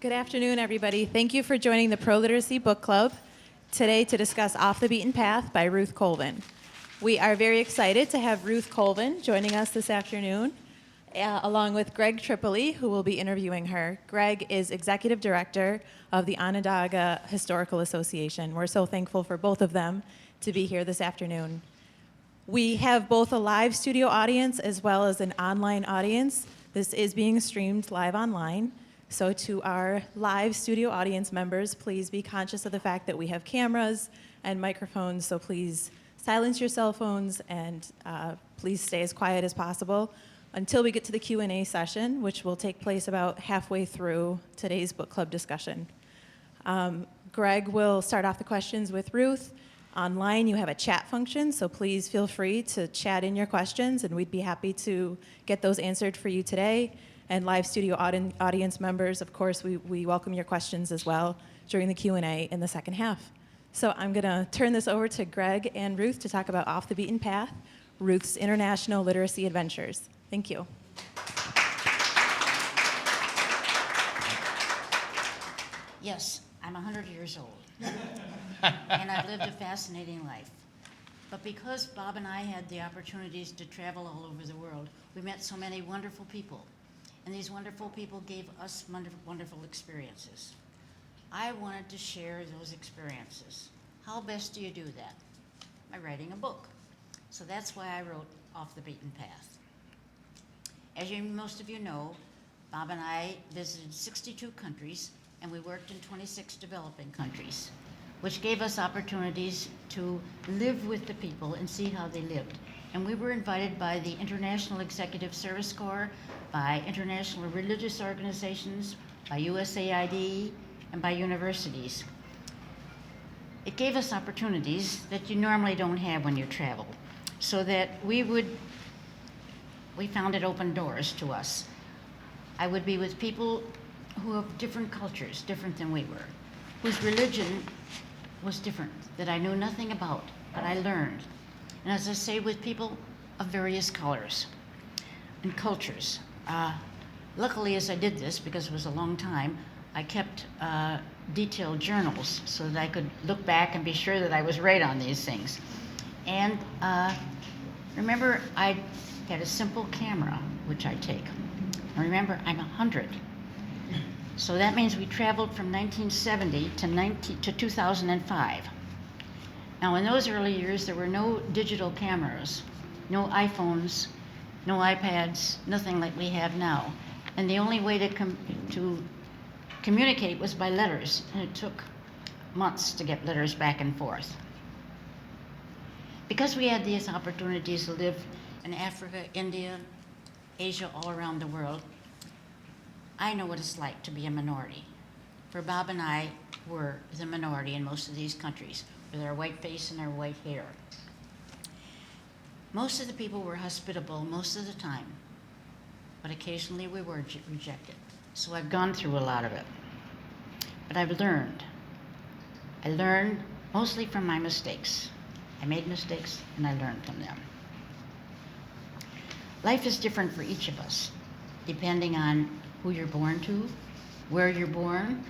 Good afternoon, everybody. Thank you for joining the ProLiteracy Book Club today to discuss Off the Beaten Path by Ruth Colvin. We are very excited to have Ruth Colvin joining us this afternoon, along with Greg Tripoli, who will be interviewing her. Greg is Executive Director of the Onondaga Historical Association. We're so thankful for both of them to be here this afternoon. We have both a live studio audience as well as an online audience. This is being streamed live online. So to our live studio audience members, please be conscious of the fact that we have cameras and microphones, so please silence your cell phones and please stay as quiet as possible until we get to the Q&A session, which will take place about halfway through today's book club discussion. Greg will start off the questions with Ruth. Online, you have a chat function, so please feel free to chat in your questions, and we'd be happy to get those answered for you today. And live studio audience members, of course, we welcome your questions as well during the Q&A in the second half. So I'm going to turn this over to Greg and Ruth to talk about Off the Beaten Path, Ruth's international literacy adventures. Thank you. Yes, I'm 100 years old, and I've lived a fascinating life. But because Bob and I had the opportunities to travel all over the world, we met so many wonderful people. And these wonderful people gave us wonderful experiences. I wanted to share those experiences. How best do you do that? By writing a book. So that's why I wrote Off the Beaten Path. As most of you know, Bob and I visited 62 countries, and we worked in 26 developing countries, which gave us opportunities to live with the people and see how they lived. And we were invited by the International Executive Service Corps, by international religious organizations, by USAID, and by universities. It gave us opportunities that you normally don't have when you travel, so that we found it opened doors to us. I would be with people who have different cultures, different than we were, whose religion was different, that I knew nothing about, but I learned. And as I say, with people of various colors and cultures. Luckily, as I did this, because it was a long time, I kept detailed journals so that I could look back and be sure that I was right on these things. And remember, I had a simple camera, which I take. And remember, I'm 100. So that means we traveled from 1970 to 2005. Now, in those early years, there were no digital cameras, no iPhones, no iPads, nothing like we have now. And the only way to communicate was by letters, and it took months to get letters back and forth. Because we had these opportunities to live in Africa, India, Asia, all around the world, I know what it's like to be a minority. For Bob and I were the minority in most of these countries, with our white face and our white hair. Most of the people were hospitable most of the time, but occasionally we were rejected. So I've gone through a lot of it. But I've learned. I learned mostly from my mistakes. I made mistakes and I learned from them. Life is different for each of us, depending on who you're born to, where you're born,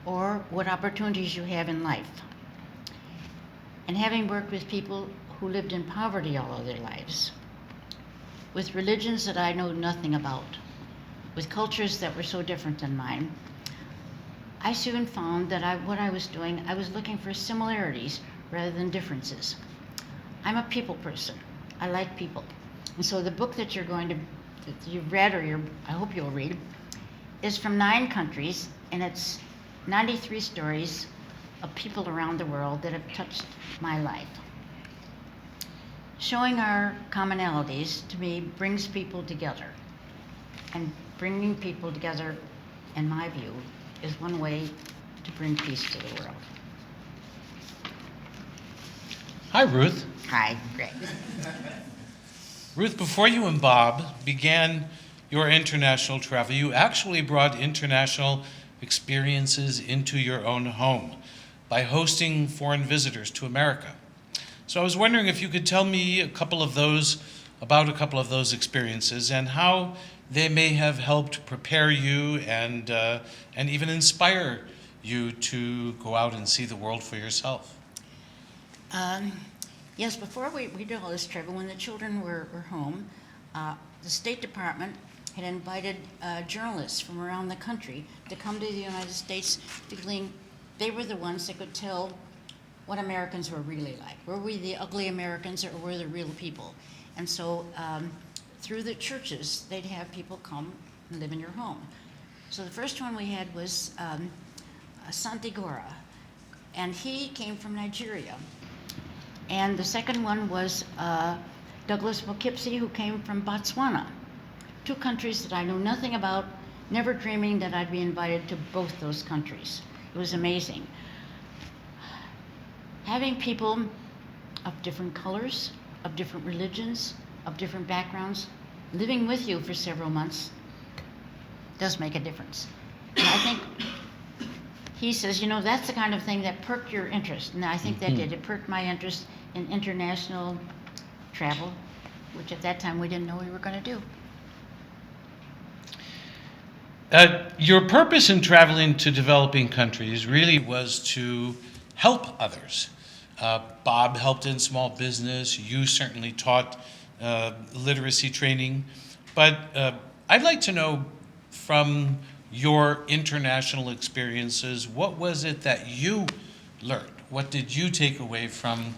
or what opportunities you have in life. And having worked with people who lived in poverty all of their lives, with religions that I know nothing about, with cultures that were so different than mine, I soon found that what I was doing, I was looking for similarities rather than differences. I'm a people person. I like people. And so the book that you've read, or I hope you'll read, is from 9 countries, and it's 93 stories of people around the world that have touched my life. Showing our commonalities, to me, brings people together. And bringing people together, in my view, is one way to bring peace to the world. Hi, Ruth. Hi, Greg. Ruth, before you and Bob began your international travel, you actually brought international experiences into your own home by hosting foreign visitors to America. So I was wondering if you could tell me about a couple of those experiences and how they may have helped prepare you and even inspire you to go out and see the world for yourself. Yes, before we did all this travel, when the children were home, the State Department had invited journalists from around the country to come to the United States, feeling they were the ones that could tell what Americans were really like. Were we the ugly Americans, or were the real people? And so through the churches, they'd have people come and live in your home. So the first one we had was Santigora, and he came from Nigeria. And the second one was Douglas Poughkeepsie, who came from Botswana. 2 countries that I knew nothing about, never dreaming that I'd be invited to both those countries. It was amazing. Having people of different colors, of different religions, of different backgrounds, living with you for several months does make a difference. And I think he says, that's the kind of thing that perked your interest. And I think that did. It perked my interest in international travel, which at that time we didn't know we were going to do. Your purpose in traveling to developing countries really was to help others. Bob helped in small business. You certainly taught literacy training. But I'd like to know from your international experiences, what was it that you learned? What did you take away from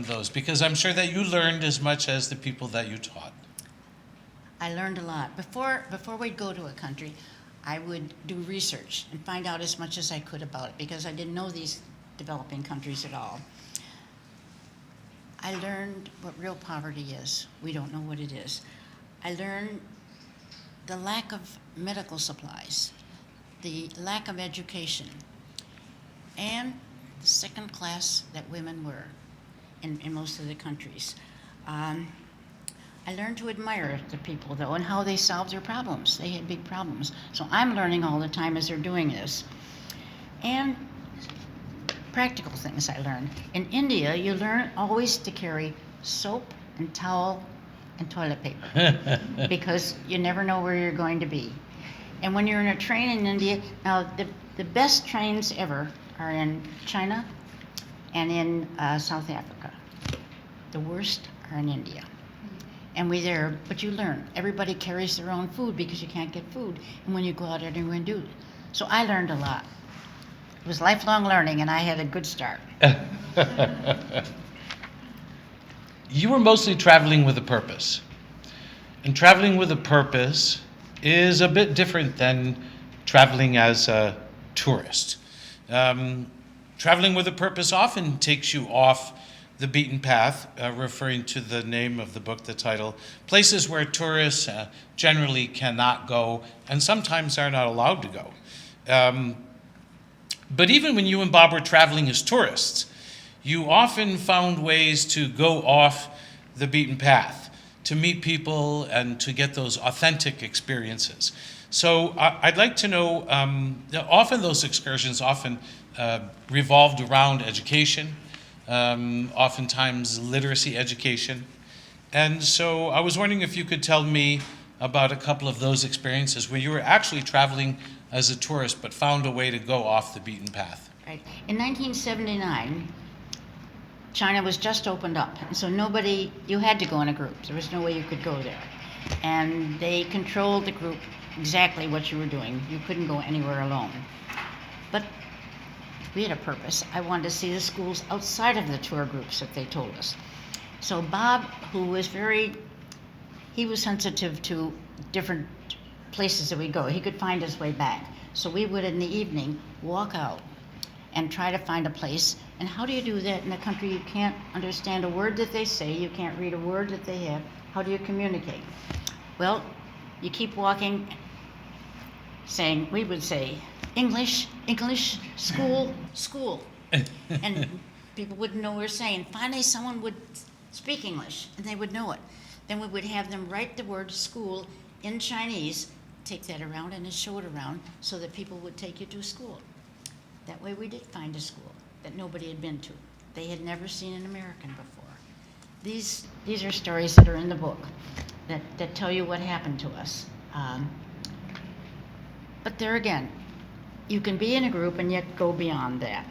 those? Because I'm sure that you learned as much as the people that you taught. I learned a lot. Before we'd go to a country, I would do research and find out as much as I could about it, because I didn't know these developing countries at all. I learned what real poverty is. We don't know what it is. I learned the lack of medical supplies, the lack of education, and the second class that women were in most of the countries. I learned to admire the people, though, and how they solved their problems. They had big problems. So I'm learning all the time as they're doing this. And practical things I learned. In India, you learn always to carry soap and towel and toilet paper because you never know where you're going to be. And when you're in a train in India, now the best trains ever are in China and in South Africa. The worst are in India. And but you learn. Everybody carries their own food because you can't get food. And when you go out, everyone do. So I learned a lot. It was lifelong learning, and I had a good start. You were mostly traveling with a purpose. And traveling with a purpose is a bit different than traveling as a tourist. Traveling with a purpose often takes you off the beaten path, referring to the name of the book, the title, places where tourists generally cannot go and sometimes are not allowed to go. But even when you and Bob were traveling as tourists, you often found ways to go off the beaten path, to meet people and to get those authentic experiences. So I'd like to know, often those excursions revolved around education, oftentimes literacy education. And so I was wondering if you could tell me about a couple of those experiences where you were actually traveling as a tourist but found a way to go off the beaten path. Right. In 1979, China was just opened up, and so you had to go in a group. There was no way you could go there. And they controlled the group exactly what you were doing. You couldn't go anywhere alone. But we had a purpose. I wanted to see the schools outside of the tour groups that they told us. So Bob, who was he was sensitive to different places that we go. He could find his way back. So we would, in the evening, walk out and try to find a place. And how do you do that in a country you can't understand a word that they say, you can't read a word that they have? How do you communicate? Well, you keep walking, we would say, English, English, school, school. And people wouldn't know what we were saying. Finally, someone would speak English, and they would know it. Then we would have them write the word school in Chinese, take that around and show it around so that people would take you to a school. That way we did find a school that nobody had been to. They had never seen an American before. These are stories that are in the book that tell you what happened to us. Um, but there again, you can be in a group and yet go beyond that.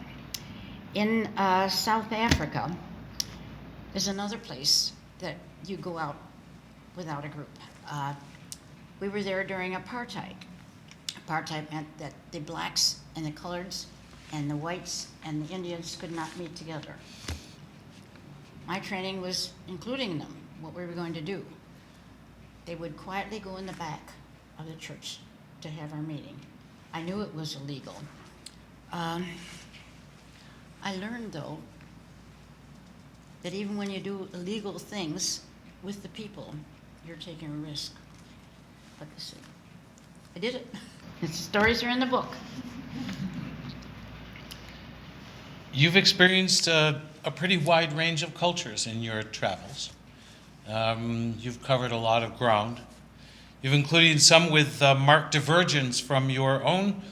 In South Africa, there's another place that you go out without a group. We were there during apartheid. Apartheid meant that the blacks and the coloreds and the whites and the Indians could not meet together. My training was including them, what we were going to do. They would quietly go in the back of the church to have our meeting. I knew it was illegal. I learned, though, that even when you do illegal things with the people, you're taking a risk. But listen, I did it. The stories are in the book. You've experienced a pretty wide range of cultures in your travels. You've covered a lot of ground. You've included some with marked divergence from your own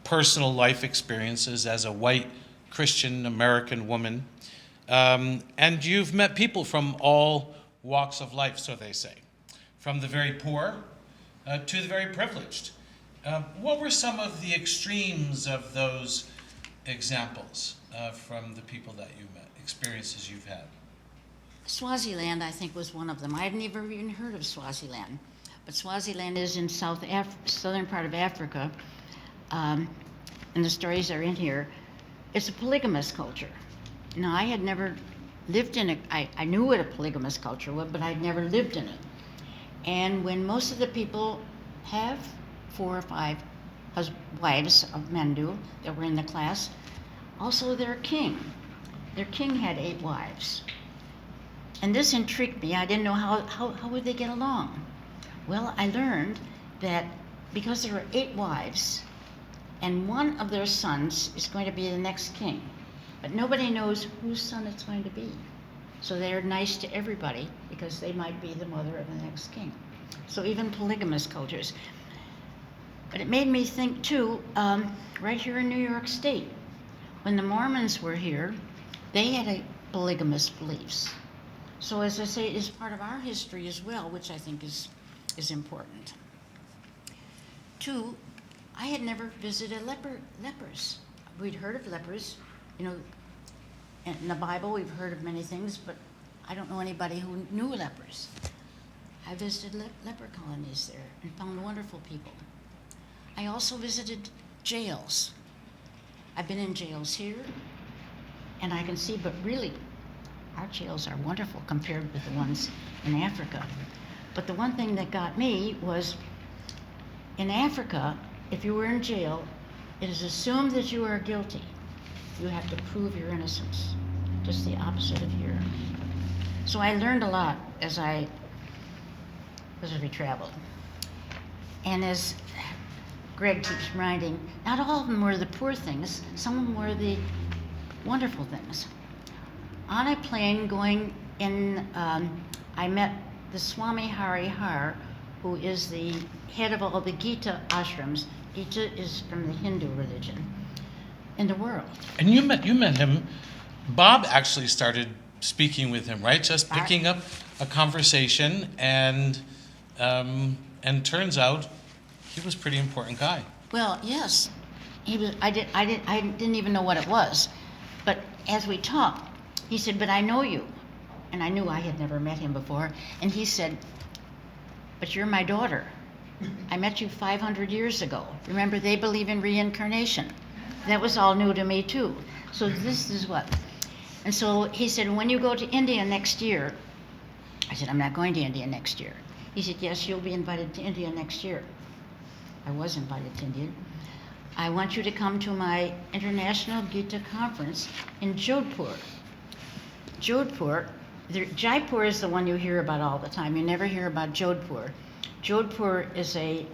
personal life experiences as a white Christian American woman. And you've met people from all walks of life, so they say, from the very poor to the very privileged. What were some of the extremes of those examples from the people that you met, experiences you've had? Swaziland, I think, was one of them. I had never even heard of Swaziland. But Swaziland is in southern part of Africa, and the stories are in here. It's a polygamous culture. Now, I had never lived in it. I knew what a polygamous culture was, but I'd never lived in it. And when most of the people have 4 or 5 wives of men do that were in the class, also their king. Their king had 8 wives. And this intrigued me. I didn't know how would they get along. Well, I learned that because there were 8 wives, and one of their sons is going to be the next king, but nobody knows whose son it's going to be. So they're nice to everybody because they might be the mother of the next king. So even polygamous cultures. But it made me think too, right here in New York State, when the Mormons were here, they had polygamous beliefs. So as I say, it is part of our history as well, which I think is important. 2, I had never visited lepers. We'd heard of lepers, you know, in the Bible we've heard of many things, but I don't know anybody who knew lepers. I visited leper colonies there and found wonderful people. I also visited jails. I've been in jails here, and I can see, but really, our jails are wonderful compared with the ones in Africa. But the one thing that got me was, in Africa, if you were in jail, it is assumed that you are guilty. You have to prove your innocence. Just the opposite of here. So I learned a lot as we traveled. And as Greg keeps reminding, not all of them were the poor things, some of them were the wonderful things. On a plane going in, I met the Swami Hari Har, who is the head of all the Gita ashrams. Gita is from the Hindu religion in the world. And you met him. Bob actually started speaking with him, right? Just picking up a conversation, and turns out he was a pretty important guy. Well, yes, he was. I didn't even know what it was, but as we talked, he said, "But I know you," and I knew I had never met him before. And he said, "But you're my daughter. I met you 500 years ago. Remember, they believe in reincarnation." That was all new to me too. So this is what. And so he said, "When you go to India next year," I said, "I'm not going to India next year." He said, "Yes, you'll be invited to India next year." I was invited to India. "I want you to come to my International Gita Conference in Jodhpur." Jaipur is the one you hear about all the time. You never hear about Jodhpur. Jodhpur is the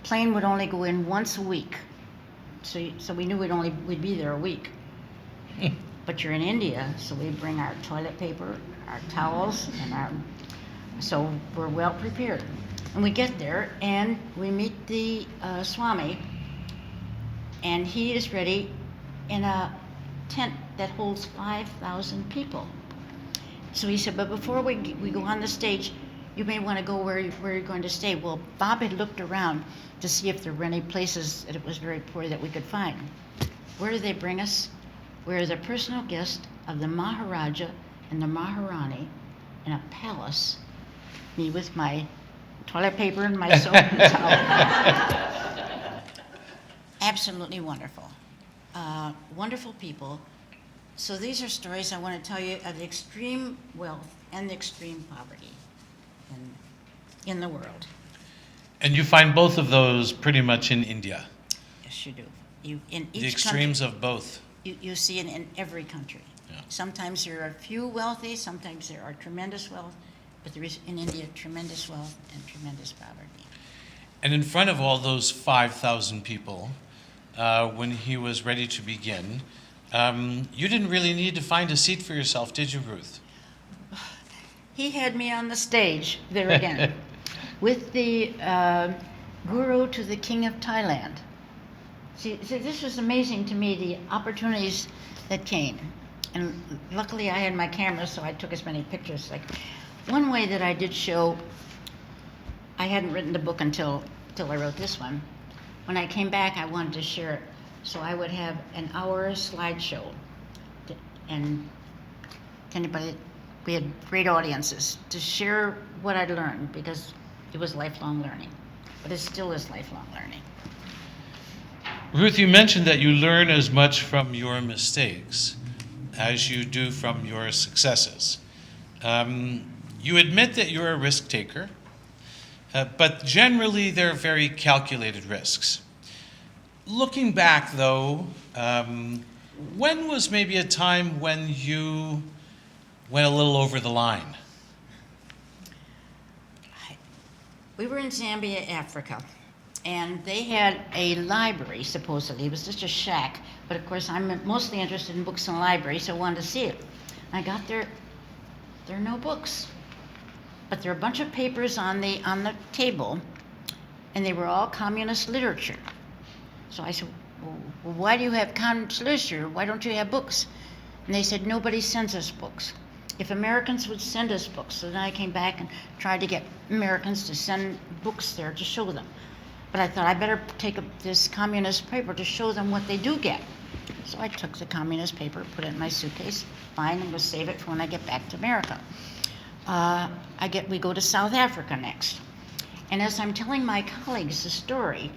plane would only go in once a week. So we knew we'd be there a week. But you're in India, so we bring our toilet paper, our towels, and so we're well prepared. And we get there, and we meet the Swami, and he is ready in a tent that holds 5,000 people. So he said, "But before we go on the stage, you may want to go where you're going to stay. Well, Bob had looked around to see if there were any places that it was very poor that we could find. Where do they bring us? We're the personal guest of the Maharaja and the Maharani in a palace, me with my toilet paper and my soap and towel. Absolutely wonderful. Wonderful people. So these are stories I want to tell you of the extreme wealth and the extreme poverty in the world. And you find both of those pretty much in India. Yes, you do. In each The extremes country, of both. you see it in every country. Yeah. Sometimes there are few wealthy, sometimes there are tremendous wealth, but there is in India tremendous wealth and tremendous poverty. And in front of all those 5,000 people, when he was ready to begin, you didn't really need to find a seat for yourself, did you, Ruth? He had me on the stage there again with the guru to the king of Thailand. See, this was amazing to me, the opportunities that came. And luckily I had my camera, so I took as many pictures. Like one way that I did show, I hadn't written the book until I wrote this one. When I came back, I wanted to share it. So I would have an hour slideshow. And anybody, we had great audiences to share what I'd learned, because it was lifelong learning. But it still is lifelong learning. Ruth, you mentioned that you learn as much from your mistakes as you do from your successes. You admit that you're a risk taker, but generally they're very calculated risks. Looking back, though, when was maybe a time when you went a little over the line? We were in Zambia, Africa, and they had a library, supposedly. It was just a shack, but of course I'm mostly interested in books in the library, so I wanted to see it. I got there are no books, but there are a bunch of papers on the table, and they were all communist literature. So I said, well, why do you have communist literature? Why don't you have books? And they said, nobody sends us books. If Americans would send us books. So then I came back and tried to get Americans to send books there to show them. But I thought I better take this communist paper to show them what they do get. So I took the communist paper, put it in my suitcase, fine, and we'll save it for when I get back to America. We go to South Africa next. And as I'm telling my colleagues the story,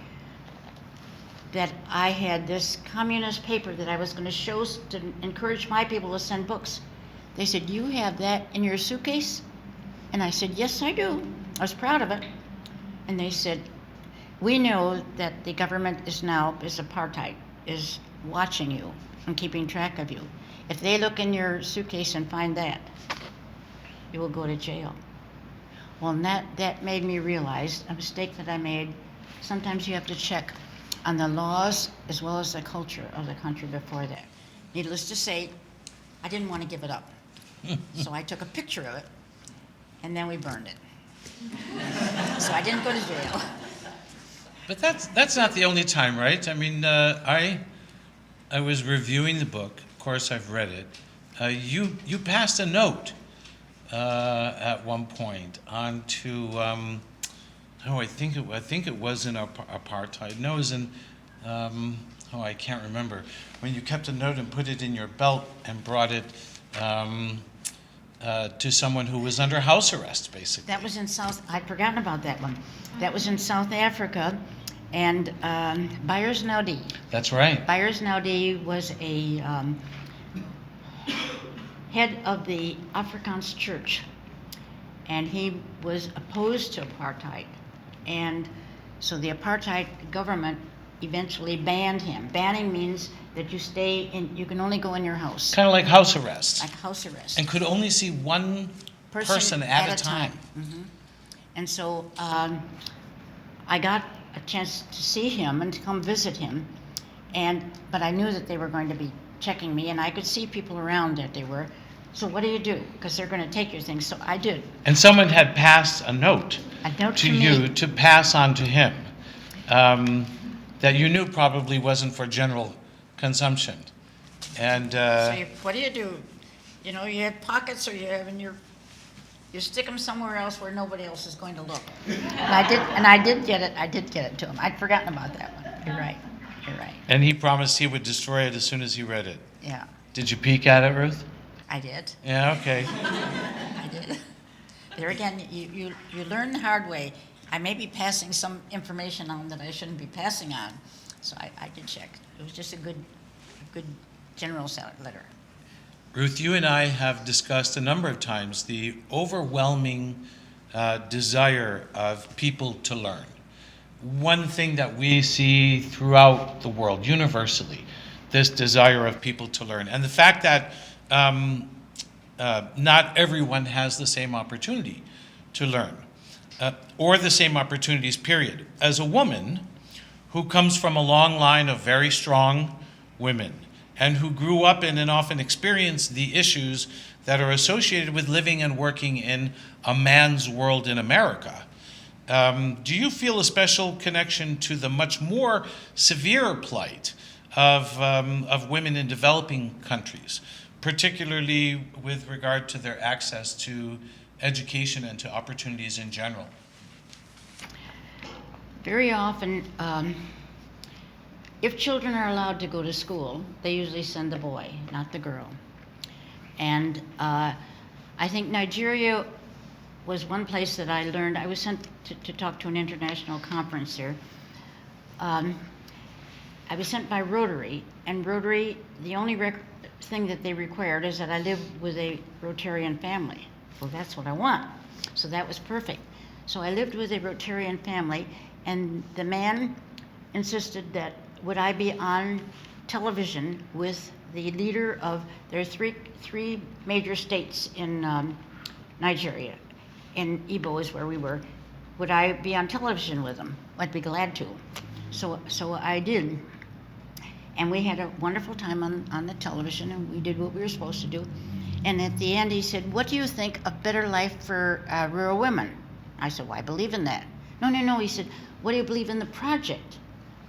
that I had this communist paper that I was going to show to encourage my people to send books. They said, you have that in your suitcase? And I said, yes, I do. I was proud of it. And they said, we know that the government is apartheid, is watching you and keeping track of you. If they look in your suitcase and find that, you will go to jail. Well, and that made me realize a mistake that I made. Sometimes you have to check on the laws as well as the culture of the country before that. Needless to say, I didn't want to give it up. So I took a picture of it, and then we burned it. So I didn't go to jail. But that's not the only time, right? I mean, I was reviewing the book. Of course, I've read it. You passed a note at one point onto I think it was in apartheid. No, it was in I can't remember. When you kept a note and put it in your belt and brought it to someone who was under house arrest, basically. That was in I'd forgotten about that one. That was in South Africa, and Byers Naudi. That's right. Byers Naudi was a head of the Afrikaans church, and he was opposed to apartheid. And so the apartheid government eventually banned him. Banning means that you can only go in your house. Kind of like house arrest. Like house arrest. And could only see one person at a time. Mm-hmm. And so I got a chance to see him and to come visit him, but I knew that they were going to be checking me, and I could see people around that they were. So what do you do? Because they're going to take your things. So I did. And someone had passed a note to you to pass on to him that you knew probably wasn't for general consumption. And so what do? You have pockets, or you have in your You stick them somewhere else where nobody else is going to look. And I did get it. I did get it to him. I'd forgotten about that one. You're right. You're right. And he promised he would destroy it as soon as he read it. Yeah, Did you peek at it, Ruth? I did. Yeah, okay. I did. There again, you learn the hard way. I may be passing some information on that I shouldn't be passing on, so I did check. It was just a good general letter. Ruth, you and I have discussed a number of times the overwhelming desire of people to learn. One thing that we see throughout the world, universally, this desire of people to learn. And the fact that not everyone has the same opportunity to learn, or the same opportunities, period. As a woman who comes from a long line of very strong women, and who grew up in and often experienced the issues that are associated with living and working in a man's world in America, do you feel a special connection to the much more severe plight of women in developing countries, particularly with regard to their access to education and to opportunities in general? Very often, if children are allowed to go to school, they usually send the boy, not the girl. And I think Nigeria was one place that I learned. I was sent to talk to an international conference here. I was sent by Rotary, and Rotary, the only thing that they required is that I live with a Rotarian family. Well, that's what I want. So that was perfect. So I lived with a Rotarian family, and the man insisted that would I be on television with the leader of, there are three major states in Nigeria, and Igbo is where we were. Would I be on television with him? I'd be glad to. So I did. And we had a wonderful time on the television, and we did what we were supposed to do. And at the end, he said, "What do you think of better life for rural women?" I said, "Well, I believe in that." No, he said, "What do you believe in the project,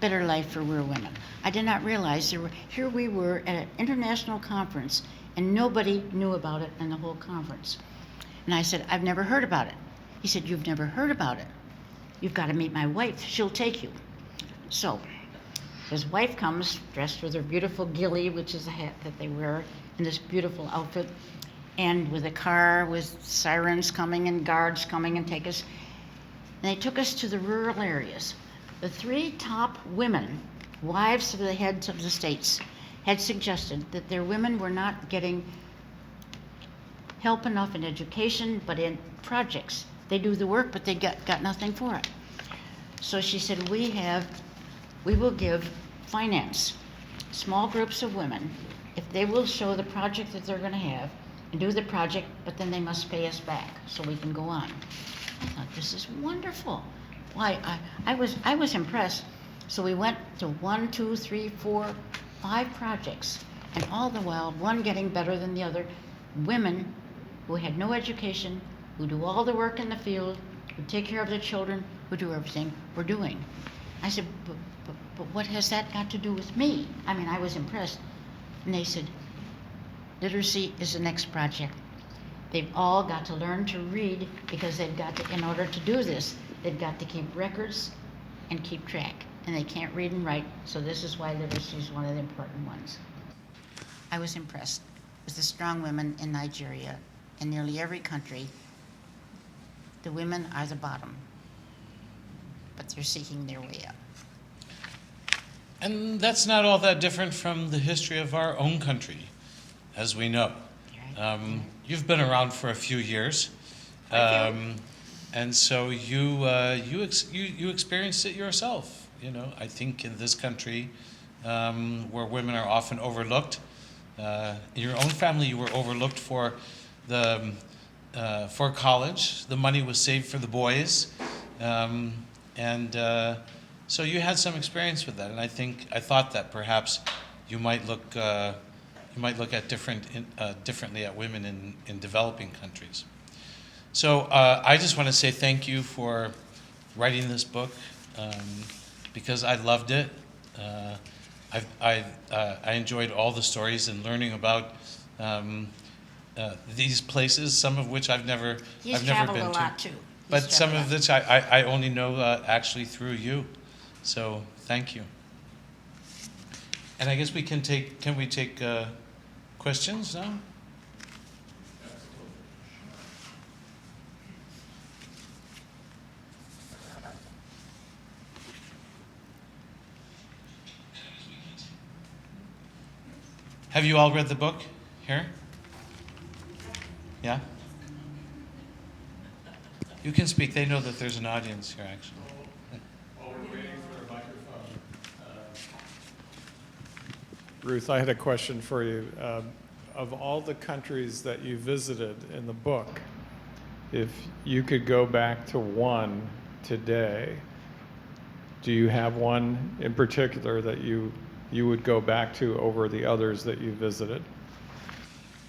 Better Life for Rural Women?" I did not realize here we were at an international conference, and nobody knew about it in the whole conference. And I said, "I've never heard about it." He said, "You've never heard about it? You've got to meet my wife. She'll take you." So his wife comes dressed with her beautiful ghillie, which is a hat that they wear, in this beautiful outfit, and with a car with sirens coming and guards coming and take us. And they took us to the rural areas. The three top women, wives of the heads of the states, had suggested that their women were not getting help enough in education, but in projects. They do the work, but they got nothing for it. So she said, we will give finance, small groups of women, if they will show the project that they're going to have and do the project, but then they must pay us back so we can go on. I thought, this is wonderful. Why, I was impressed. So we went to 1, 2, 3, 4, 5 projects, and all the while, one getting better than the other. Women who had no education, who do all the work in the field, who take care of their children, who do everything we're doing. I said, but what has that got to do with me? I mean, I was impressed. And they said, literacy is the next project. They've all got to learn to read, because they've got to, in order to do this, they've got to keep records and keep track. And they can't read and write, so this is why literacy is one of the important ones. I was impressed with the strong women in Nigeria. In nearly every country, the women are the bottom, but they're seeking their way up. And that's not all that different from the history of our own country, as we know. You've been around for a few years, and so you experienced it yourself. You know, I think in this country, where women are often overlooked, in your own family, you were overlooked for college. The money was saved for the boys, so you had some experience with that, and I thought that perhaps you might look at differently at women in developing countries. So I just want to say thank you for writing this book, because I loved it. I enjoyed all the stories and learning about these places, some of which I've never He's I've never traveled been a to. lot too. But He's some traveled of a lot. this I only know actually through you. So thank you. And I guess can we take questions now? Have you all read the book here? Yeah? You can speak. They know that there's an audience here, actually. While we're waiting for a microphone, Ruth, I had a question for you. Of all the countries that you visited in the book, if you could go back to one today, do you have one in particular that you would go back to over the others that you visited?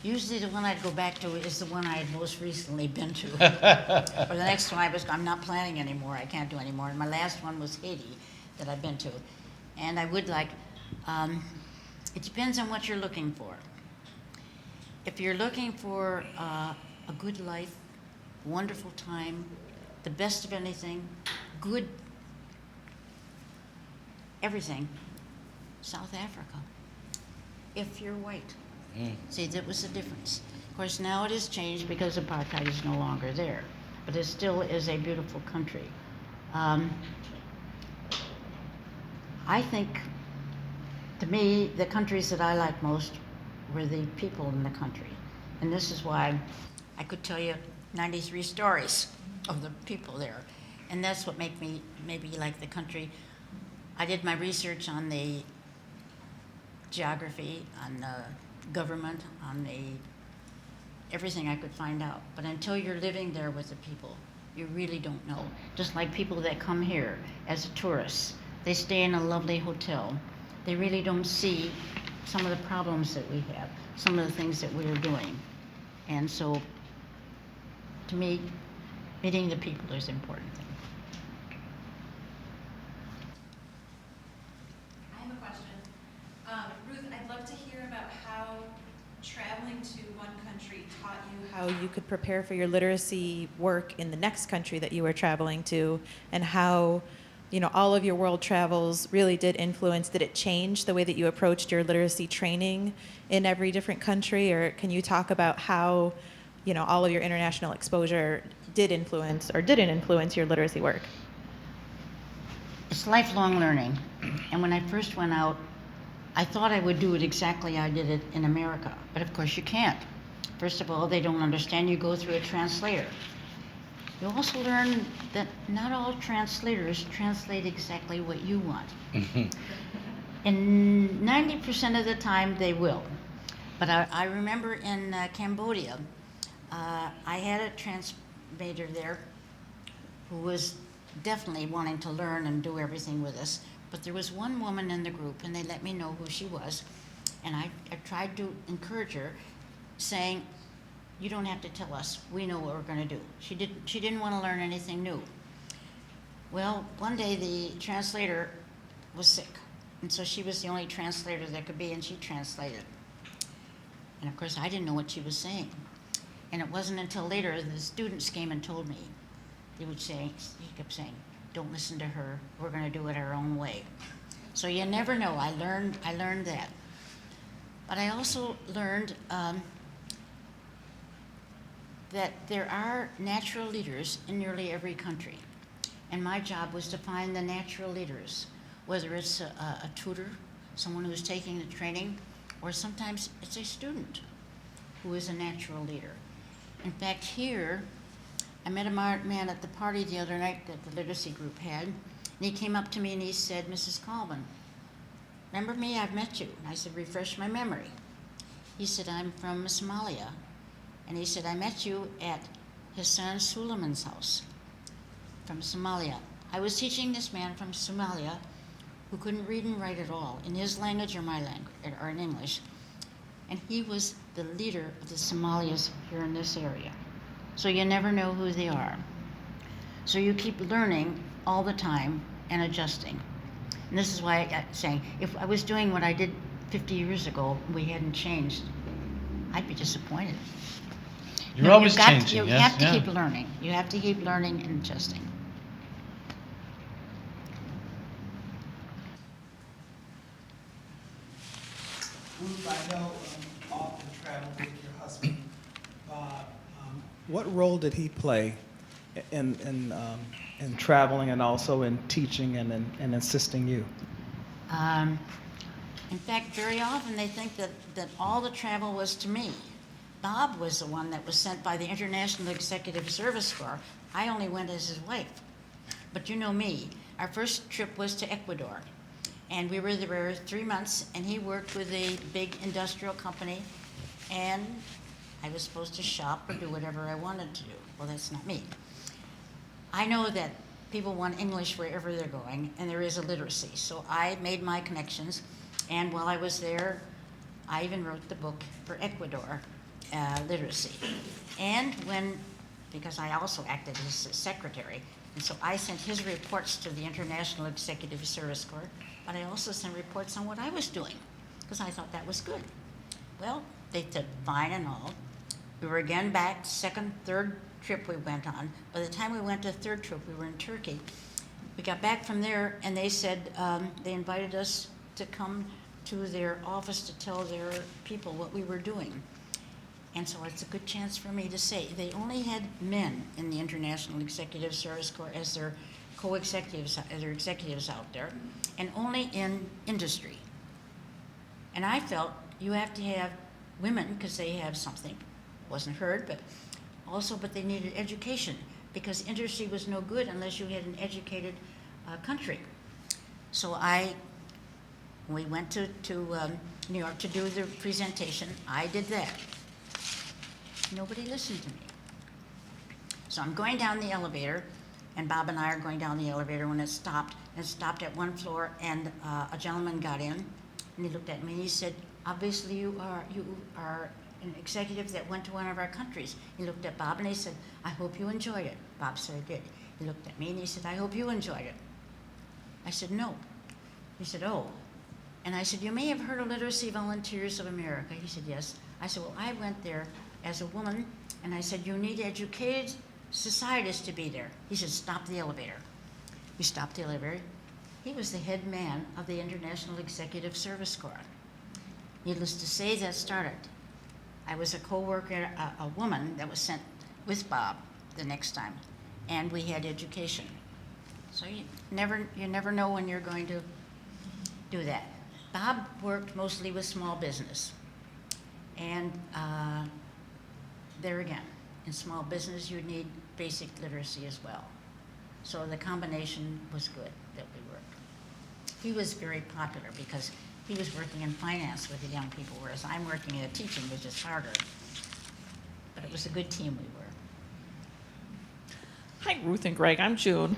Usually the one I'd go back to is the one I had most recently been to. Or the next one I'm not planning anymore, I can't do anymore. And my last one was Haiti that I've been to. And I would like, it depends on what you're looking for. If you're looking for a good life, wonderful time, the best of anything, good everything, South Africa, if you're white. See, that was the difference. Of course, now it has changed because apartheid is no longer there, but it still is a beautiful country. I think, to me, the countries that I like most were the people in the country. And this is why I could tell you 93 stories of the people there. And that's what made me maybe like the country. I did my research on the geography, on the government, on everything I could find out. But until you're living there with the people, you really don't know. Just like people that come here as tourists, they stay in a lovely hotel. They really don't see some of the problems that we have, some of the things that we're doing. And so, to me, meeting the people is important thing. I have a question. Ruth, I'd love to hear about how traveling to one country taught you how you could prepare for your literacy work in the next country that you were traveling to, and how, all of your world travels really did influence. Did it change the way that you approached your literacy training in every different country? Or can you talk about how, all of your international exposure did influence or didn't influence your literacy work? It's lifelong learning. And when I first went out, I thought I would do it exactly how I did it in America. But of course you can't. First of all, they don't understand. You go through a translator. You also learn that not all translators translate exactly what you want. And 90% of the time they will. But I remember in Cambodia, I had a translator there who was definitely wanting to learn and do everything with us. But there was one woman in the group, and they let me know who she was. And I tried to encourage her, saying, you don't have to tell us. We know what we're going to do. She didn't want to learn anything new. Well, one day the translator was sick. And so she was the only translator that could be, and she translated. And of course, I didn't know what she was saying. And it wasn't until later the students came and told me. He kept saying, don't listen to her. We're going to do it our own way. So you never know. I learned that. But I also learned that there are natural leaders in nearly every country. And my job was to find the natural leaders, whether it's a tutor, someone who's taking the training, or sometimes it's a student who is a natural leader. In fact, here, I met a man at the party the other night that the literacy group had, and he came up to me and he said, Mrs. Colvin, remember me? I've met you. And I said, refresh my memory. He said, I'm from Somalia. And he said, I met you at Hassan Suleiman's house from Somalia. I was teaching this man from Somalia who couldn't read and write at all, in his language or my language, or in English. And he was the leader of the Somalians here in this area. So you never know who they are. So you keep learning all the time and adjusting. And this is why I'm saying, if I was doing what I did 50 years ago, we hadn't changed, I'd be disappointed. You're No, always you've got to- changing, You yes? have to Yeah. keep learning. You have to keep learning and adjusting. Ruth, I know often traveled with your husband, Bob. What role did he play in traveling and also in teaching and in assisting you? In fact, very often they think that all the travel was to me. Bob was the one that was sent by the International Executive Service Corps. I only went as his wife. But you know me. Our first trip was to Ecuador. And we were there 3 months, and he worked with a big industrial company, and I was supposed to shop or do whatever I wanted to do. Well, that's not me. I know that people want English wherever they're going, and there is a literacy. So I made my connections, and while I was there, I even wrote the book for Ecuador, literacy. And because I also acted as secretary, and so I sent his reports to the International Executive Service Corps, but I also sent reports on what I was doing, because I thought that was good. Well, they said fine and all. We were again back, third trip we went on. By the time we went to the third trip, we were in Turkey. We got back from there, and they said, they invited us to come to their office to tell their people what we were doing. And so it's a good chance for me to say, they only had men in the International Executive Service Corps as their co-executives, as their executives out there, and only in industry. And I felt you have to have women, because they have something, wasn't heard, but they needed education, because industry was no good unless you had an educated country. So we went to New York to do the presentation. I did that. Nobody listened to me. So I'm going down the elevator, and Bob and I are going down the elevator when it stopped. And it stopped at one floor, and a gentleman got in, and he looked at me and he said, obviously you are an executive that went to one of our countries. He looked at Bob and he said, I hope you enjoyed it. Bob said I did. He looked at me and he said, I hope you enjoyed it. I said, no. He said, oh. And I said, you may have heard of Literacy Volunteers of America. He said, yes. I said, well, I went there as a woman, and I said, you need educated societies to be there. He said, stop the elevator. We stopped the elevator. He was the head man of the International Executive Service Corps. Needless to say, that started. I was a co-worker, a woman that was sent with Bob the next time, and we had education. So you never know when you're going to do that. Bob worked mostly with small business, and there again, in small business you need basic literacy as well. So the combination was good that we worked. He was very popular because he was working in finance with the young people, whereas I'm working in teaching, which is harder. But it was a good team we were. Hi, Ruth and Greg. I'm June.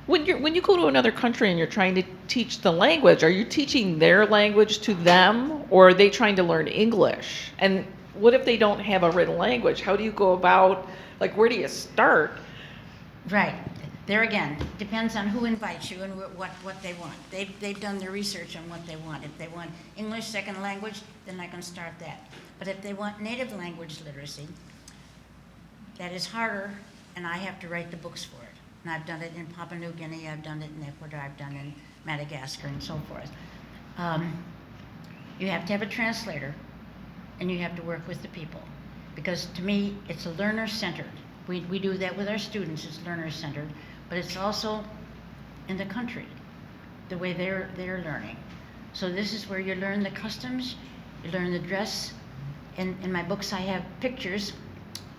When you go to another country and you're trying to teach the language, are you teaching their language to them, or are they trying to learn English? And what if they don't have a written language? How do you go about, like, where do you start? Right. There again, depends on who invites you and what they want. They've done their research on what they want. If they want English second language, then I can start that. But if they want native language literacy, that is harder, and I have to write the books for it. And I've done it in Papua New Guinea, I've done it in Ecuador, I've done it in Madagascar, and so forth. You have to have a translator, and you have to work with the people. Because to me, it's a learner-centered. We do that with our students, it's learner-centered, but it's also in the country, the way they're learning. So this is where you learn the customs, you learn the dress. In my books, I have pictures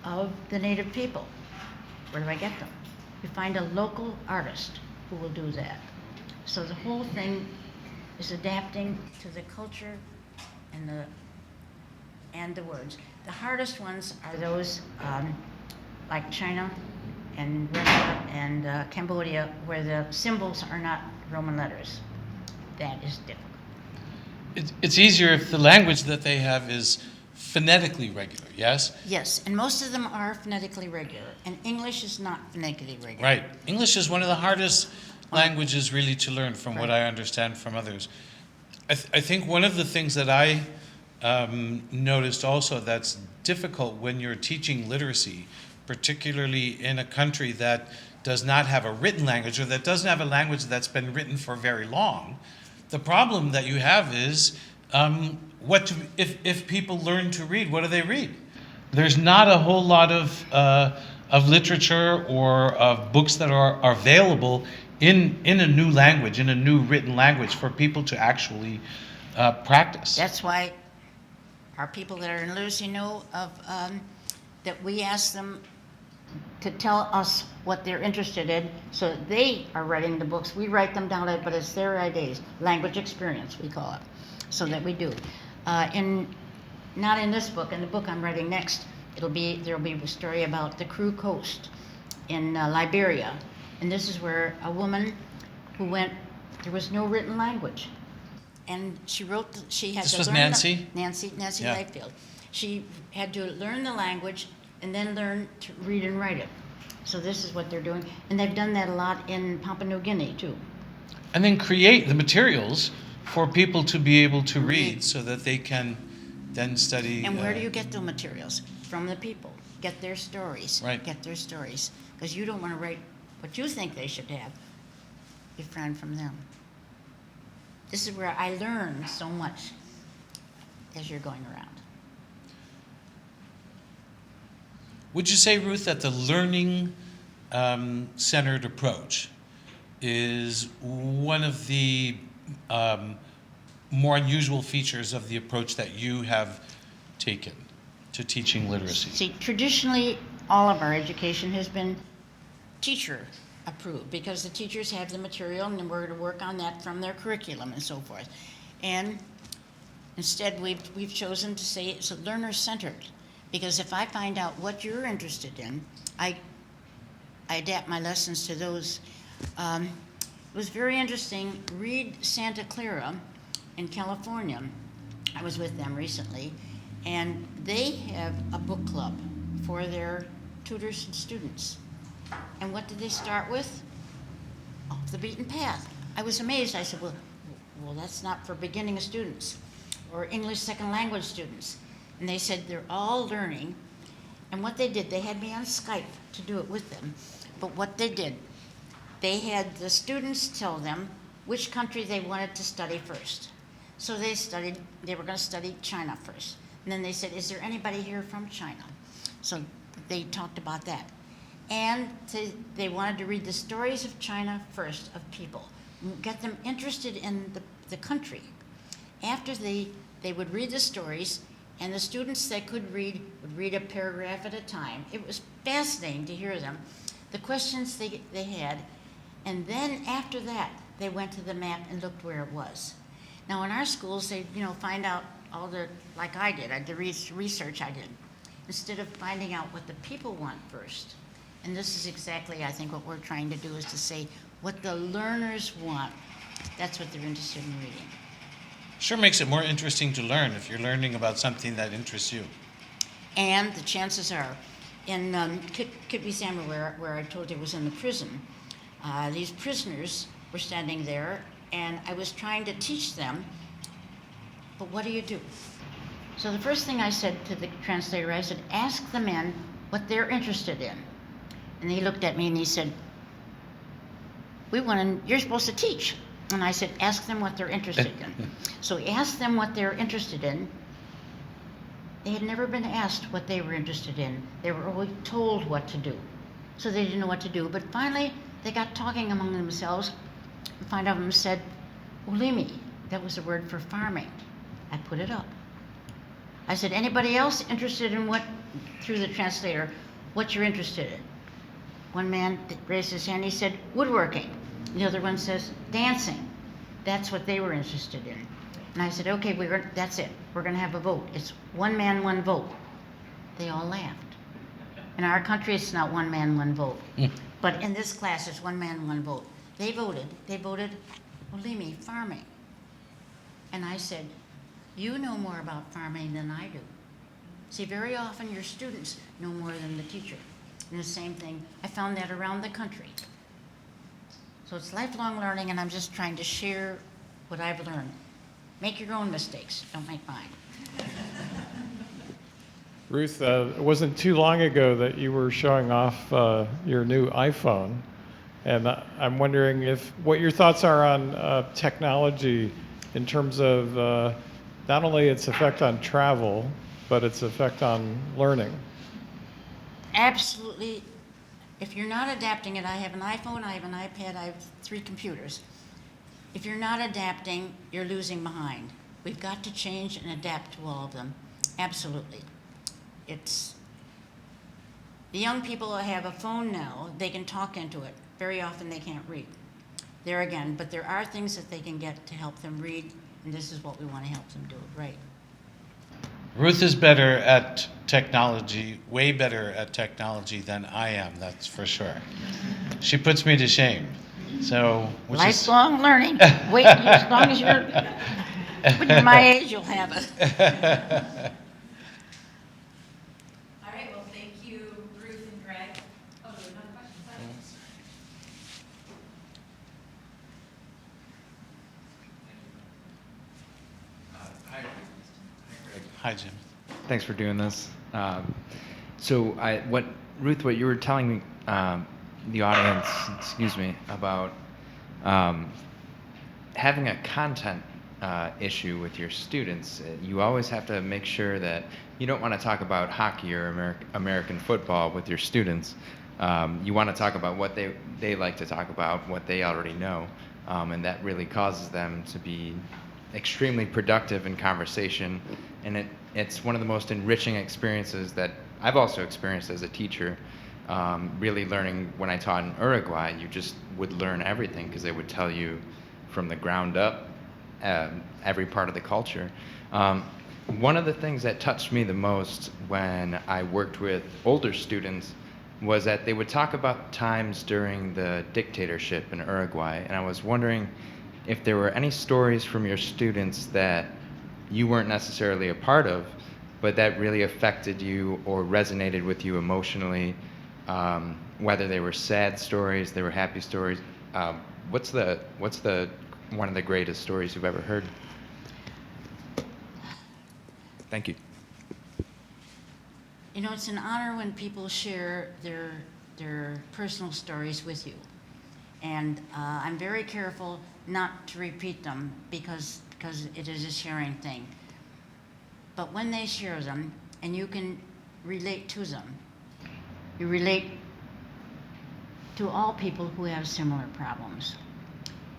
of the native people. Where do I get them? You find a local artist who will do that. So the whole thing is adapting to the culture and the words. The hardest ones are those like China and Russia and Cambodia, where the symbols are not Roman letters. That is difficult. It's easier if the language that they have is phonetically regular, yes? Yes, and most of them are phonetically regular, and English is not phonetically regular. Right. English is one of the hardest languages really to learn, from what Right. I understand from others. I think one of the things that I noticed also that's difficult when you're teaching literacy, particularly in a country that does not have a written language or that doesn't have a language that's been written for very long. The problem that you have is if people learn to read, what do they read? There's not a whole lot of literature or of books that are available in a new language, in a new written language for people to actually practice. That's why our people that are in literacy know of that we ask them to tell us what they're interested in, so that they are writing the books. We write them down, but it's their ideas, language experience we call it, so that we do. Not in this book, in the book I'm writing next, there'll be a story about the Crew Coast in Liberia, and this is where a woman who went, there was no written language, and she had This to was learn Nancy? Nancy Yeah. Lightfield. She had to learn the language and then learn to read and write it. So this is what they're doing, and they've done that a lot in Papua New Guinea too. And then create the materials for people to be able to read so that they can then study. And where do you get the materials? From the people. Get their stories. Right. Get their stories. Because you don't want to write what you think they should have. You find from them. This is where I learn so much as you're going around. Would you say, Ruth, that the learning centered approach is one of the more unusual features of the approach that you have taken to teaching literacy? See, traditionally, all of our education has been teacher approved because the teachers have the material and we're going to work on that from their curriculum and so forth. And instead, we've chosen to say it's learner centered, because if I find out what you're interested in, I adapt my lessons to those. It was very interesting. Read Santa Clara in California. I was with them recently, and they have a book club for their tutors and students. And what did they start with? Off the Beaten Path. I was amazed. I said, well, that's not for beginning students or English second language students. And they said they're all learning. And what they did, they had me on Skype to do it with them. But what they did, they had the students tell them which country they wanted to study first. So they were going to study China first. And then they said, is there anybody here from China? So they talked about that. And they wanted to read the stories of China first, of people, get them interested in the country. After they would read the stories, and the students that could read would read a paragraph at a time. It was fascinating to hear them, the questions they had, and then after that, they went to the map and looked where it was. Now in our schools, they find out all like I did, the research I did, instead of finding out what the people want first. And this is exactly, I think, what we're trying to do, is to say what the learners want. That's what they're interested in reading. Sure makes it more interesting to learn if you're learning about something that interests you. And the chances are, in Kitwe-Sama, where I told you was in the prison, these prisoners were standing there, and I was trying to teach them, but what do you do? So the first thing I said to the translator, I said, ask the men what they're interested in. And he looked at me and he said, you're supposed to teach. And I said, ask them what they're interested in. So he asked them what they're interested in. They had never been asked what they were interested in. They were always told what to do. So they didn't know what to do. But finally, they got talking among themselves. And five of them said, ulimi. That was the word for farming. I put it up. I said, anybody else interested in through the translator, what you're interested in? One man raised his hand, he said, woodworking. The other one says, dancing. That's what they were interested in. And I said, okay, that's it. We're going to have a vote. It's one man, one vote. They all laughed. In our country, it's not one man, one vote. But in this class, it's one man, one vote. They voted ulimi, farming. And I said, you know more about farming than I do. See, very often your students know more than the teacher. And the same thing, I found that around the country. So it's lifelong learning, and I'm just trying to share what I've learned. Make your own mistakes, don't make mine. Ruth, it wasn't too long ago that you were showing off your new iPhone, and I'm wondering what your thoughts are on technology in terms of not only its effect on travel, but its effect on learning. Absolutely. If you're not adapting it, I have an iPhone, I have an iPad, I have 3 computers. If you're not adapting, you're losing behind. We've got to change and adapt to all of them. Absolutely. The young people who have a phone now, they can talk into it. Very often they can't read. There again, but there are things that they can get to help them read, and this is what we want to help them do, right? Ruth is better at technology, way better at technology than I am, that's for sure. She puts me to shame. So, Lifelong learning. Wait, as long as when you're my age, you'll have it. All right, well, thank you, Ruth and Greg. Oh, do you have another question? Hi, Jim. Thanks for doing this. Ruth, what you were telling the audience, excuse me, about having a content issue with your students, you always have to make sure that you don't want to talk about hockey or American football with your students. You want to talk about what they like to talk about, what they already know, and that really causes them to be extremely productive in conversation, and it's one of the most enriching experiences that I've also experienced as a teacher. Really learning when I taught in Uruguay, you just would learn everything because they would tell you from the ground up every part of the culture. One of the things that touched me the most when I worked with older students was that they would talk about times during the dictatorship in Uruguay, and I was wondering if there were any stories from your students that you weren't necessarily a part of, but that really affected you or resonated with you emotionally, whether they were sad stories, they were happy stories. What's the one of the greatest stories you've ever heard? Thank you. You know, it's an honor when people share their personal stories with you. And I'm very careful not to repeat them because it is a sharing thing. But when they share them, and you can relate to them, you relate to all people who have similar problems.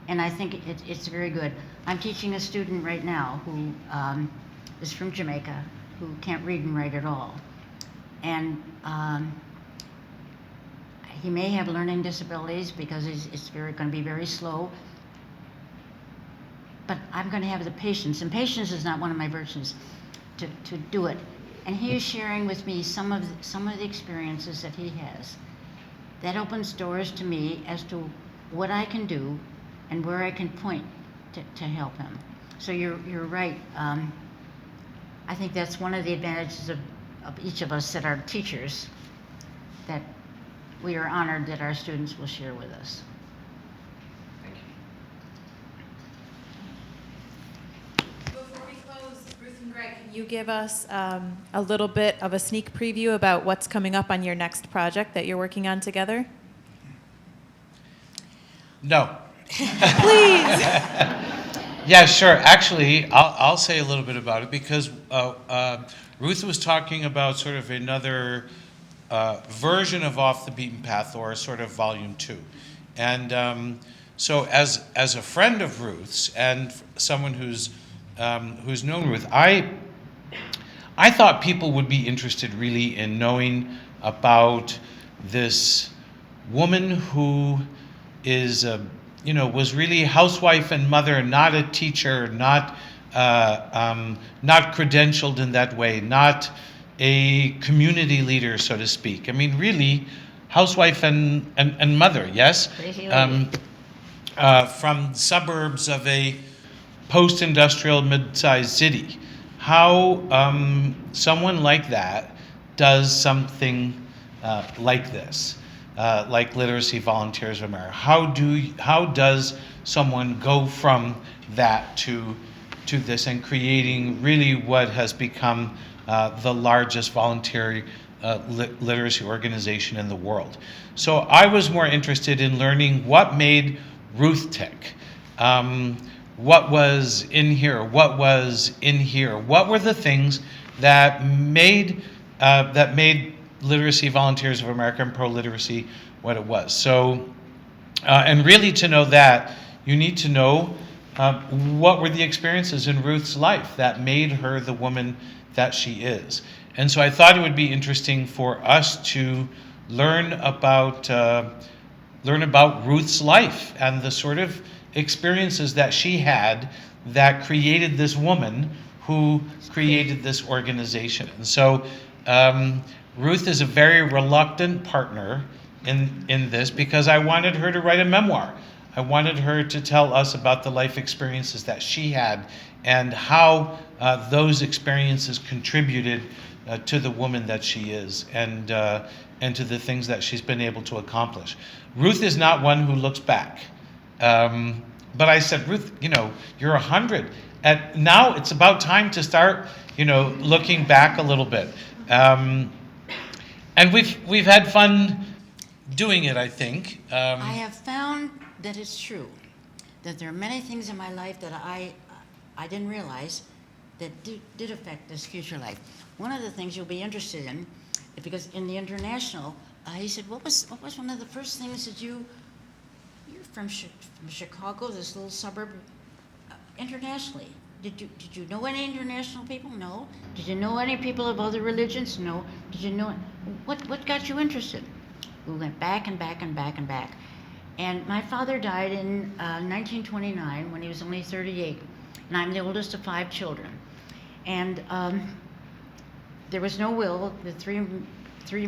And I think it's very good. I'm teaching a student right now who is from Jamaica, who can't read and write at all. And he may have learning disabilities because it's going to be very slow. But I'm going to have the patience, and patience is not one of my virtues, to do it. And he is sharing with me some of the experiences that he has. That opens doors to me as to what I can do and where I can point to help him. So you're right. I think that's one of the advantages of each of us that are teachers, that we are honored that our students will share with us. Thank you. Before we close, Ruth and Greg, can you give us a little bit of a sneak preview about what's coming up on your next project that you're working on together? No. Please. Yeah, sure. Actually, I'll say a little bit about it because Ruth was talking about sort of another version of Off the Beaten Path, or sort of volume 2. And so as a friend of Ruth's and someone who's known Ruth, I thought people would be interested really in knowing about this woman who is was really housewife and mother, not a teacher, not credentialed in that way, not a community leader, so to speak. I mean, really, housewife and mother, yes? From suburbs of a post-industrial mid-sized city. How someone like that does something like this. Like Literacy Volunteers of America. How does someone go from that to to this and creating really what has become the largest voluntary literacy organization in the world. So I was more interested in learning what made Ruth tick. What was in here? What was in here? What were the things that made Literacy Volunteers of America and pro-literacy what it was? So, and really to know that, you need to know what were the experiences in Ruth's life that made her the woman that she is. And so I thought it would be interesting for us to learn about Ruth's life and the sort of experiences that she had that created this woman who created this organization. And so Ruth is a very reluctant partner in this because I wanted her to write a memoir. I wanted her to tell us about the life experiences that she had and how those experiences contributed to the woman that she is and to the things that she's been able to accomplish. Ruth is not one who looks back. But I said, Ruth, you're 100. And now it's about time to start, looking back a little bit. And we've had fun doing it, I think. I have found that it's true, that there are many things in my life that I didn't realize that did affect this future life. One of the things you'll be interested in, because in the International, he said, what was one of the first things that you're from Chicago, this little suburb, internationally. Did you know any international people? No. Did you know any people of other religions? No. Did you know, what got you interested? We went back and back and back and back. And my father died in 1929 when he was only 38. And I'm the oldest of 5 children. And there was no will. The three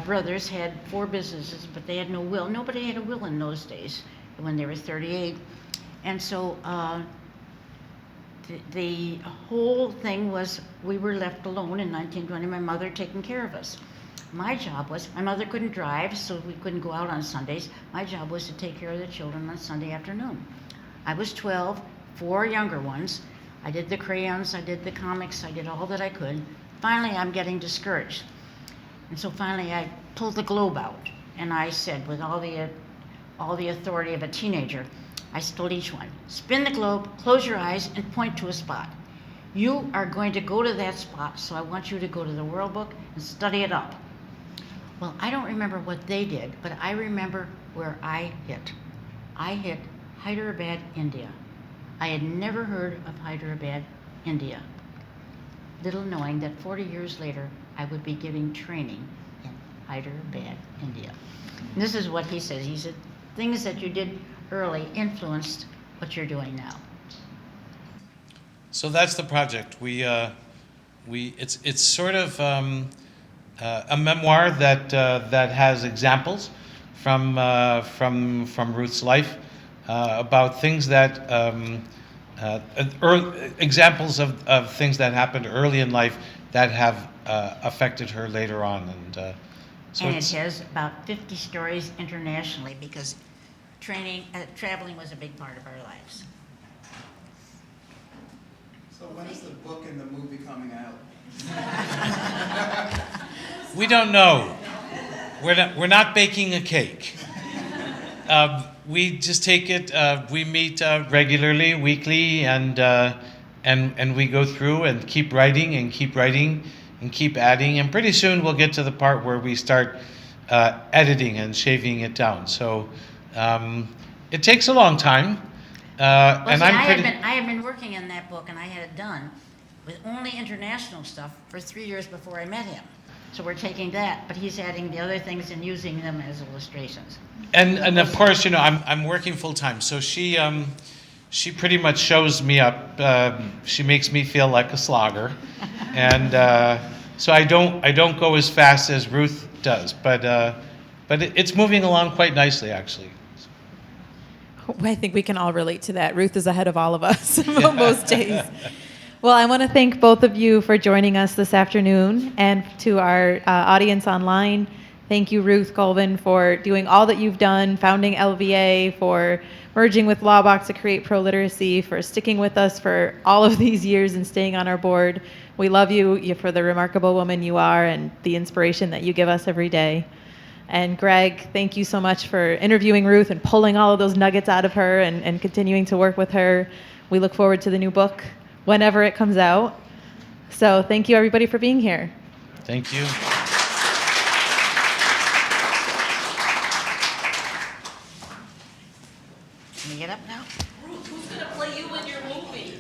brothers had 4 businesses, but they had no will. Nobody had a will in those days when they were 38. And so the whole thing was we were left alone in 1920, my mother taking care of us. My job was, my mother couldn't drive, so we couldn't go out on Sundays. My job was to take care of the children on Sunday afternoon. I was 12, 4 younger ones. I did the crayons, I did the comics, I did all that I could. Finally, I'm getting discouraged. And so finally, I pulled the globe out, and I said, with all the authority of a teenager, I told each one, spin the globe, close your eyes, and point to a spot. You are going to go to that spot, so I want you to go to the World Book and study it up. Well, I don't remember what they did, but I remember where I hit. I hit Hyderabad, India. I had never heard of Hyderabad, India, little knowing that 40 years later, I would be giving training in Hyderabad, India. And this is what he says. He said, things that you did early influenced what you're doing now. So that's the project. It's sort of a memoir that has examples from Ruth's life about things that examples of things that happened early in life that have affected her later on, and it has about 50 stories internationally because traveling was a big part of our lives. So when is the book and the movie coming out? we don't know. We're not baking a cake. We just take it. We meet regularly, weekly, and we go through and keep writing and keep writing and keep adding. And pretty soon we'll get to the part where we start editing and shaving it down. So it takes a long time. And I had been working on that book, and I had it done with only international stuff for 3 years before I met him. So we're taking that, but he's adding the other things and using them as illustrations. And of course, I'm working full time, so she pretty much shows me up. She makes me feel like a slogger, and so I don't go as fast as Ruth does, but it's moving along quite nicely, actually. I think we can all relate to that. Ruth is ahead of all of us most days. Well, I want to thank both of you for joining us this afternoon, and to our audience online, Thank you, Ruth Colvin, for doing all that you've done, founding LVA, for merging with Lawbox to create ProLiteracy, for sticking with us for all of these years and staying on our board. We love you for the remarkable woman you are and the inspiration that you give us every day. And Greg, thank you so much for interviewing Ruth and pulling all of those nuggets out of her and continuing to work with her. We look forward to the new book whenever it comes out. So thank you, everybody, for being here. Thank you. Can we get up now? Who's going to play you in your movie?